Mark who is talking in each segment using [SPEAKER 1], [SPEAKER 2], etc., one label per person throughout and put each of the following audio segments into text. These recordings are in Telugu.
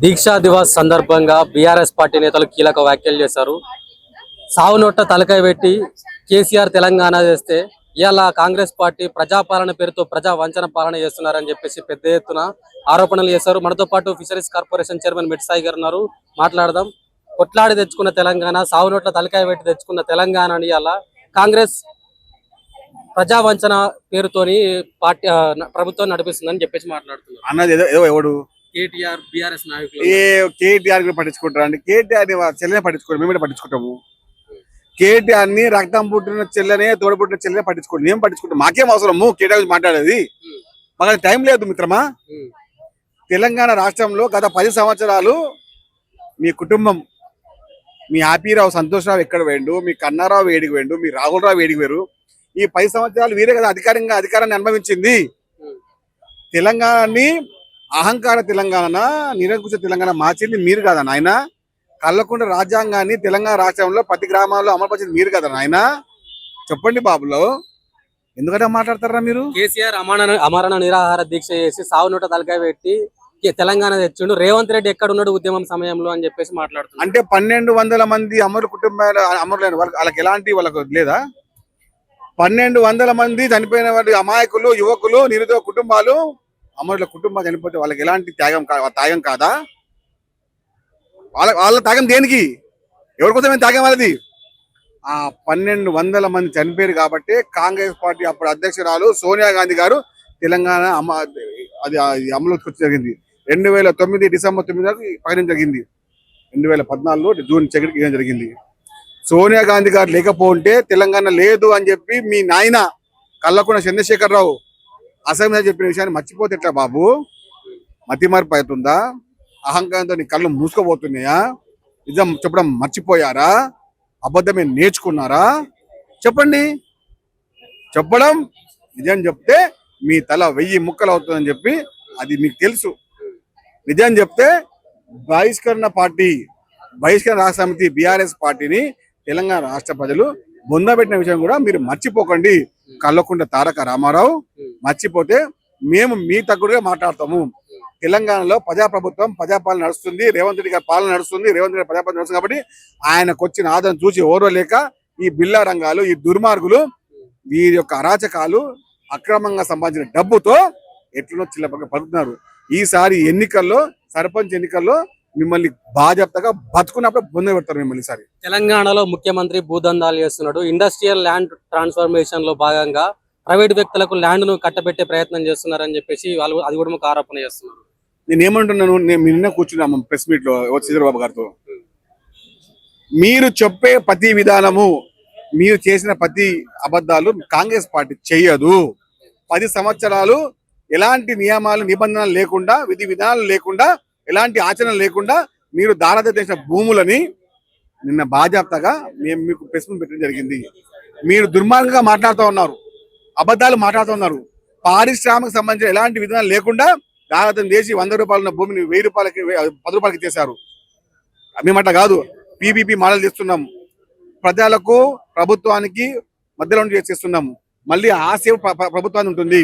[SPEAKER 1] దీక్షా దివస్ సందర్భంగా బీఆర్ఎస్ పార్టీ నేతలు కీలక వ్యాఖ్యలు చేశారు. సావు నోట్ల తలకాయ పెట్టి కేసీఆర్ తెలంగాణ చేస్తే ఇవాళ కాంగ్రెస్ పార్టీ ప్రజాపాలన పేరుతో ప్రజా వంచన పాలన చేస్తున్నారని చెప్పేసి పెద్ద ఎత్తున ఆరోపణలు చేశారు. మనతో పాటు ఫిషరీస్ కార్పొరేషన్ చైర్మన్ మిట్సాయి గారు ఉన్నారు, మాట్లాడదాం. కొట్లాడి తెచ్చుకున్న తెలంగాణ, సావు నోట్ల తలకాయ పెట్టి తెచ్చుకున్న తెలంగాణని ఇవాళ కాంగ్రెస్ ప్రజా వంచన పేరుతోని పార్టీ ప్రభుత్వం నడిపిస్తుందని చెప్పేసి మాట్లాడుతున్నారు.
[SPEAKER 2] ఎవడు
[SPEAKER 1] కేటీఆర్ బీఆర్ఎస్ నాయకులు
[SPEAKER 2] కేటీఆర్ పట్టించుకుంటారు అండి. కేటీఆర్ చెల్లెనే పట్టించుకోరు, మేమే పట్టించుకుంటాము. కేటీఆర్ ని రక్తం పుట్టిన చెల్లెనే, తోడు పుట్టిన చెల్లెనే పట్టించుకోండి, మేము పట్టించుకుంటాం. మాకేం అవసరము కేటీఆర్ గురించి మాట్లాడేది? మాకు టైం లేదు మిత్రమా. తెలంగాణ రాష్ట్రంలో గత 10 సంవత్సరాలు మీ కుటుంబం, మీ ఆపీరావు సంతోషరావు ఎక్కడ వేయండు, మీ కన్నారావు వేడికి వేయండు, మీ రాహుల్ వేడికి వేరు. ఈ 10 సంవత్సరాలు వీరే కదా అధికారాన్ని అనుభవించింది. తెలంగాణని అహంకార తెలంగాణ, నిరంకుశ తెలంగాణ మార్చింది మీరు కదా నాయన. కల్లకుండ రాజ్యాంగాన్ని తెలంగాణ రాష్ట్రంలో ప్రతి గ్రామాల్లో అమలుపరిచింది మీరు కదా నాయన. చెప్పండి బాబులో, ఎందుకంటే మాట్లాడతారా మీరు?
[SPEAKER 1] కేసీఆర్ అమరణ నిరాహార దీక్ష చేసి సావు నోట తలకాయ పెట్టి తెలంగాణ తెచ్చిండు. రేవంత్ రెడ్డి ఎక్కడ ఉన్నాడు ఉద్యమం సమయంలో అని చెప్పేసి మాట్లాడుతున్నారు.
[SPEAKER 2] అంటే 1200 మంది అమరు కుటుంబాలు అమరులైన వాళ్ళకి ఎలాంటి వాళ్ళకు లేదా? 1200 మంది చనిపోయిన వాటి అమాయకులు, యువకులు, నిరుద్యోగ కుటుంబాలు, అమరుల కుటుంబాలు చనిపోతే వాళ్ళకి ఎలాంటి త్యాగం కాదా? వాళ్ళ త్యాగం దేనికి? ఎవరి కోసమే త్యాగం వాళ్ళది? ఆ 1200 మంది చనిపోయారు కాబట్టి కాంగ్రెస్ పార్టీ అప్పుడు అధ్యక్షురాలు సోనియా గాంధీ గారు తెలంగాణ అది అమలుకి జరిగింది. 2009 డిసెంబర్ 9 ప్రకటన జరిగింది. 2014లో జూన్ 2 జరిగింది. సోనియా గాంధీ గారు లేకపోతే తెలంగాణ లేదు అని చెప్పి మీ నాయన కల్లకుండ చంద్రశేఖరరావు అసెంబ్లీలో చెప్పిన విషయాన్ని మర్చిపోతే ఎట్లా బాబు? మతిమరుపు అవుతుందా? అహంకారంతో నీ కళ్ళు మూసుకోబోతున్నాయా? నిజం చెప్పడం మర్చిపోయారా? అబద్ధమే నేర్చుకున్నారా? చెప్పండి. చెప్పడం నిజం చెప్తే మీ తల 1000 ముక్కలు అవుతుందని చెప్పి అది మీకు తెలుసు. నిజం చెప్తే బహిష్కరణ రాష్ట్ర సమితి బీఆర్ఎస్ పార్టీని తెలంగాణ రాష్ట్ర ప్రజలు బొందబెట్టిన విషయం కూడా మీరు మర్చిపోకండి. కల్లకుండ తారక రామారావు మర్చిపోతే మేము మీ తగ్గుడుగా మాట్లాడతాము. తెలంగాణలో ప్రజాప్రభుత్వం, ప్రజాపాలన నడుస్తుంది. రేవంత్ రెడ్డి గారి పాలన నడుస్తుంది. రేవంత్ రెడ్డి ప్రజాపాలన నడుస్తుంది కాబట్టి ఆయనకు వచ్చిన ఆదరణ చూసి ఓర్వలేక ఈ బిల్లా రంగాలు, ఈ దుర్మార్గులు, వీరి యొక్క అరాచకాలు, అక్రమంగా సంపాదించిన డబ్బుతో ఎట్లనో చిల్లపక్క పలుకుతున్నారు. ఈసారి ఎన్నికల్లో, సర్పంచ్ ఎన్నికల్లో మిమ్మల్ని బాధ్యతగా బతుకున్నప్పుడు బొంద పెడతారు మిమ్మల్ని. ఈసారి
[SPEAKER 1] తెలంగాణలో ముఖ్యమంత్రి భూదందాలు చేస్తున్నాడు. ఇండస్ట్రియల్ ల్యాండ్ ట్రాన్స్ఫర్మేషన్ లో భాగంగా ప్రైవేట్ వ్యక్తులకు ల్యాండ్ ను కట్టబెట్టే ప్రయత్నం చేస్తున్నారని చెప్పేసి వాళ్ళు అది కూడా ఒక ఆరోపణ చేస్తున్నారు.
[SPEAKER 2] నేను ఏమంటున్నాను, నేను నిన్న కూర్చున్నాము ప్రెస్ మీట్ లో శ్రీధరబాబు గారితో. మీరు చెప్పే ప్రతి విధానము, మీరు చేసిన ప్రతి అబద్ధాలు కాంగ్రెస్ పార్టీ చెయ్యదు. 10 సంవత్సరాలు ఎలాంటి నియమాలు, నిబంధనలు లేకుండా, విధి విధానాలు లేకుండా, ఎలాంటి ఆచరణ లేకుండా మీరు దారాద చేసిన భూములని నిన్న బాధ్యతగా మేము మీకు ప్రెస్ మీట్ పెట్టడం జరిగింది. మీరు దుర్మార్గంగా మాట్లాడుతూ ఉన్నారు, అబద్ధాలు మాట్లాడుతూ ఉన్నారు. పారిశ్రామిక సంబంధించిన ఎలాంటి విధానాలు లేకుండా దారాదం చేసి 100 రూపాయలు ఉన్న భూమిని 1000 రూపాయలకి, 10 రూపాయలకి చేశారు. మేమట కాదు, పీపీపీ మోడల్ చేస్తున్నాం. ప్రజలకు, ప్రభుత్వానికి మధ్యలో చేస్తున్నాము. మళ్ళీ ఆ సేవ ప్రభుత్వానికి ఉంటుంది.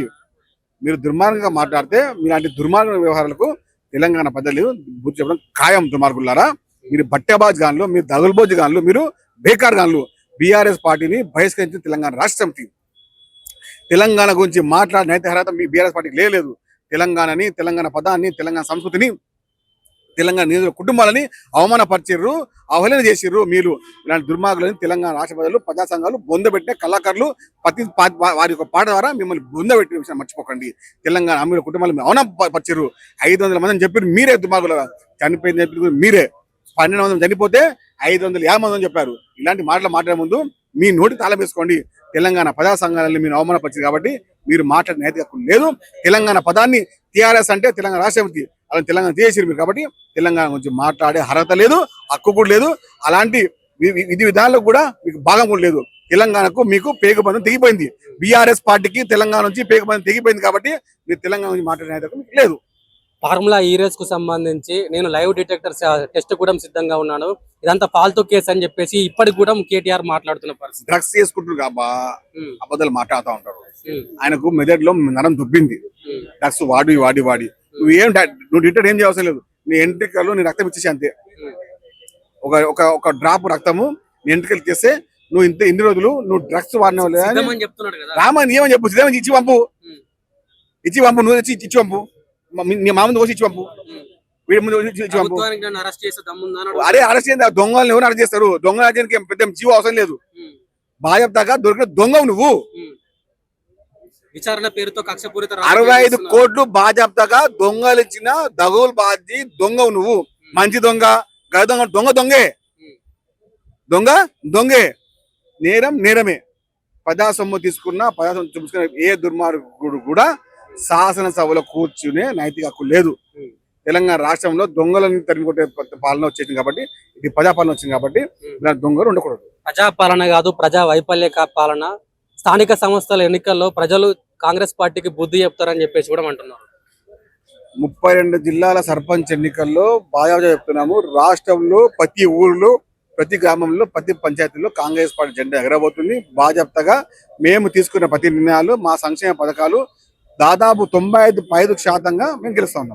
[SPEAKER 2] మీరు దుర్మార్గంగా మాట్లాడితే మీలాంటి దుర్మార్గ వ్యవహారాలకు తెలంగాణ ప్రజలు బుద్ధి చెప్పడం ఖాయం. దుర్మార్గులారా, మీరు బట్టెబాజ్ గాన్లు, మీరు దగుల్బోజ్ గాన్లు, మీరు బేకార్ గాన్లు. బీఆర్ఎస్ పార్టీని బహిష్కరించిన తెలంగాణ రాష్ట్ర సమితి. తెలంగాణ గురించి మాట్లాడిన నైతిక అర్హత మీ బీఆర్ఎస్ పార్టీకి లేదు. తెలంగాణని, తెలంగాణ పదాన్ని, తెలంగాణ సంస్కృతిని, తెలంగాణ నిధుల కుటుంబాలని అవమానపరిచిర్రు, అవహేళన చేసిర్రు. మీరు ఇలాంటి దుర్మార్గులని తెలంగాణ రాష్ట్ర ప్రజలు, ప్రజా సంఘాలు, బొందబెట్టిన కళాకారులు వారి యొక్క పాట ద్వారా మిమ్మల్ని బొందబెట్టిన విషయం మర్చిపోకండి. తెలంగాణ అమీల కుటుంబాలు అవమానపరిచిర్రు. 500 మందిని చెప్పారు మీరే. దుర్మార్గులు చనిపోయింది చెప్పి మీరే. 1200 మంది చనిపోతే 550 మంది చెప్పారు. ఇలాంటి మాటలు మాట్లాడే ముందు మీ నోటి తాళం వేసుకోండి. తెలంగాణ ప్రజా సంఘాలని మీరు అవమానపరిచారు కాబట్టి మీరు మాట్లాడిన నైతిక హక్కు లేదు. తెలంగాణ పదాన్ని టీఆర్ఎస్ అంటే తెలంగాణ రాష్ట్ర సమితి, అలా తెలంగాణ చేసారు మీరు కాబట్టి తెలంగాణ గురించి మాట్లాడే అర్హత లేదు, హక్కు కూడా లేదు. అలాంటి విధి విధానాలకు కూడా మీకు భాగం కూడా లేదు. తెలంగాణకు మీకు పేగుబంధం తెగిపోయింది. బీఆర్ఎస్ పార్టీకి తెలంగాణ నుంచి పేగుబంధం తెగిపోయింది కాబట్టి మీరు తెలంగాణ గురించి మాట్లాడే నైతిక మీకు లేదు.
[SPEAKER 1] ఫార్ములా ఈ రేస్ కు సంబంధించి నేను లైవ్ డిటెక్టర్ టెస్ట్ కూడా సిద్ధంగా ఉన్నాను. ఇదంతా ఫాల్తూ కేసు అని చెప్పేసి ఇప్పటికి కూడా కేటీఆర్ మాట్లాడుతున్న పరిస్థితి.
[SPEAKER 2] డ్రగ్స్ చేసుకుంటారు కాబా అబద్ధాలు మాట్లాడుతూ ఉంటారు. ఆయనకు మెదడులో నరం దుబ్బింది. డ్రగ్స్ వాడి నువ్వు డిటెక్ట్ ఏం చేయవలసిన లేదు. నీ ఎంట్రికలు నీ రక్తం ఇచ్చేసి అంతే. ఒక ఒక ఒక డ్రాప్ రక్తము నీ ఎంట్రికలు ఇచ్చేస్తే నువ్వు ఇన్ని రోజులు నువ్వు డ్రగ్స్ వాడినావు లేదా అని
[SPEAKER 1] సిద్ధమని చెప్తున్నాడు కదా.
[SPEAKER 2] రామని ఏమని చెప్పు, సిద్ధమని ఇచ్చి పంపు, ఇచ్చి పంపు, నువ్వు ఇచ్చి పంపు, నీ మామూలు కోసి ఇచ్చి పంపు, వీడి ముందు ఇచ్చి పంపు.
[SPEAKER 1] ప్రభుత్వానికి నన్ను అరెస్ట్ చేసే దమ్ముందా అని
[SPEAKER 2] అరే అరెస్ట్ చేయండి, దొంగలను ఎవరు అరెస్ట్ చేస్తారు? దొంగ అరెస్ట్ పెద్ద జీవో అవసరం లేదు. బాధ్యతగా దొరికిన దొంగవు నువ్వు.
[SPEAKER 1] విచారణ పేరుతో కక్షపూరిత
[SPEAKER 2] 65 కోట్లు బాధ్యతగా దొంగలు ఇచ్చిన దగులు బాధ్య దొంగవు నువ్వు. మంచి దొంగ, గద దొంగ, దొంగే, దొంగే. నేరం నేరమే. ప్రజా సొమ్ము తీసుకున్న ఏ దుర్మార్గుడు కూడా శాసనసభలో కూర్చునే నైతిక హక్కు లేదు. తెలంగాణ రాష్ట్రంలో దొంగలను తరిమి కొట్టే పాలన వచ్చేసింది కాబట్టి, ఇది ప్రజాపాలన వచ్చింది కాబట్టి దొంగలు ఉండకూడదు.
[SPEAKER 1] ప్రజాపాలన కాదు, ప్రజా వైఫల్య పాలన. స్థానిక సంస్థల ఎన్నికల్లో ప్రజలు కాంగ్రెస్ పార్టీకి బుద్ధి చెప్తారని చెప్పేసి కూడా అంటున్నారు.
[SPEAKER 2] 32 జిల్లాల సర్పంచ్ ఎన్నికల్లో బాగా చెప్తున్నాము. రాష్ట్రంలో ప్రతి ఊరిలో, ప్రతి గ్రామంలో, ప్రతి పంచాయతీలో కాంగ్రెస్ పార్టీ జెండా ఎగరబోతుంది. బాధ్యతగా మేము తీసుకున్న ప్రతి నిర్ణయాలు, మా సంక్షేమ పథకాలు దాదాపు 95% మేము గెలుస్తున్నాం.